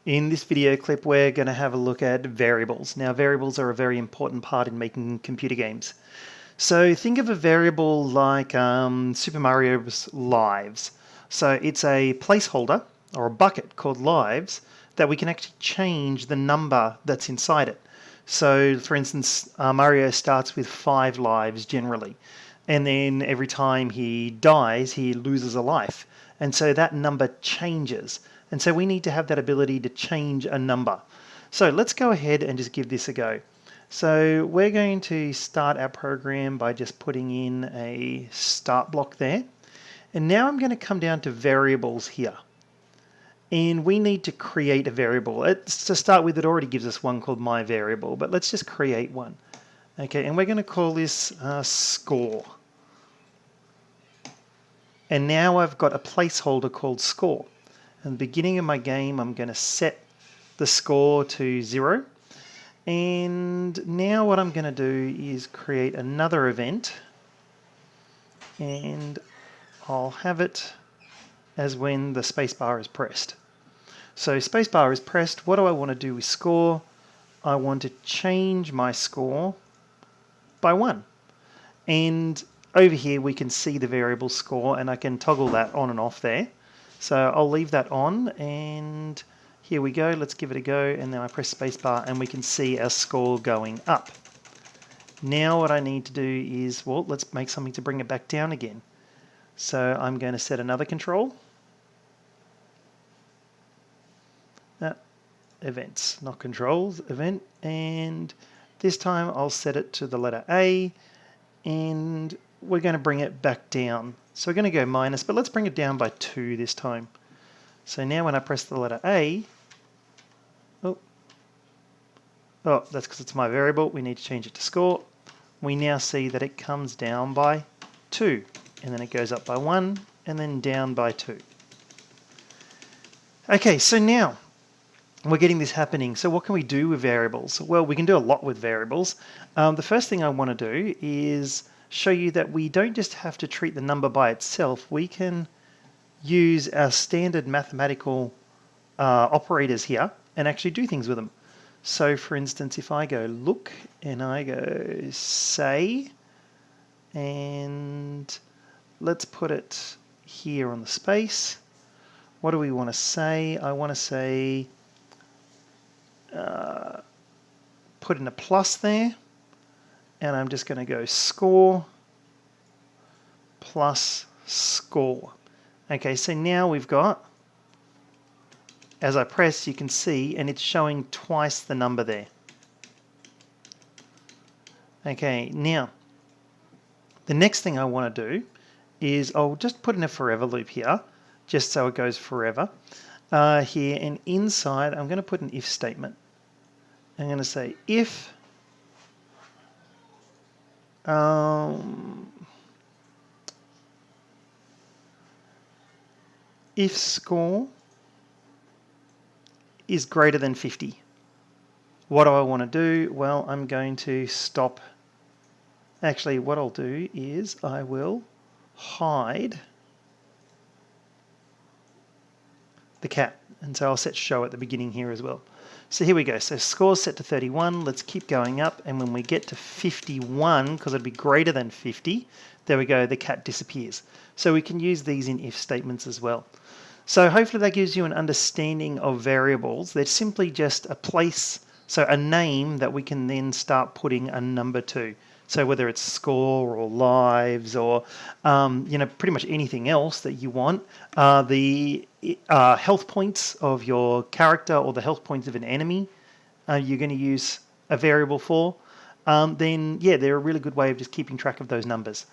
In this video clip, we're going to have a look at variables. Now, variables are a very important part in making computer games. So think of a variable like Super Mario's lives. So it's a placeholder or a bucket called lives that we can actually change the number that's inside it. So for instance, Mario starts with 5 lives generally. And then every time he dies, he loses a life. And so that number changes. And so we need to have that ability to change a number. So let's go ahead and just give this a go. So we're going to start our program by just putting in a start block there. And now I'm going to come down to variables here. And we need to create a variable. To start with, it already gives us one called myVariable, but let's just create one. Okay, and we're going to call this score. And now I've got a placeholder called score. At the beginning of my game, I'm going to set the score to 0. And now what I'm going to do is create another event. And I'll have it as when the spacebar is pressed. So spacebar is pressed. What do I want to do with score? I want to change my score by 1. And over here we can see the variable score, and I can toggle that on and off there. So I'll leave that on, and here we go. Let's give it a go, and then I press spacebar and we can see our score going up. Now what I need to do is, well, let's make something to bring it back down again. So I'm going to set another control. Events, not controls, event, and this time I'll set it to the letter A, and we're going to bring it back down. So we're going to go minus, but let's bring it down by 2 this time. So now when I press the letter A, oh, that's because it's my variable. We need to change it to score. We now see that it comes down by 2, and then it goes up by 1, and then down by 2. Okay, so now we're getting this happening. So what can we do with variables? Well, we can do a lot with variables. The first thing I want to do is show you that we don't just have to treat the number by itself. We can use our standard mathematical operators here and actually do things with them. So for instance, if I go look and I go say, and let's put it here on the space. What do we want to say? I want to say put in a plus there, and I'm just going to go score plus score. Okay, so now we've got, as I press, you can see, and it's showing twice the number there. Okay, now the next thing I want to do is I'll just put in a forever loop here, just so it goes forever. Here, and inside I'm going to put an if statement. I'm going to say if score is greater than 50. What do I want to do? Well, I'm going to stop. Actually, what I'll do is I will hide the cat, and so I'll set show at the beginning here as well. So here we go. So score's set to 31. Let's keep going up, and when we get to 51, because it'll be greater than 50, there we go, the cat disappears. So we can use these in if statements as well. So hopefully that gives you an understanding of variables. They're simply just a place, so a name that we can then start putting a number to. So whether it's score or lives or pretty much anything else that you want, the health points of your character or the health points of an enemy you're going to use a variable for, then yeah, they're a really good way of just keeping track of those numbers.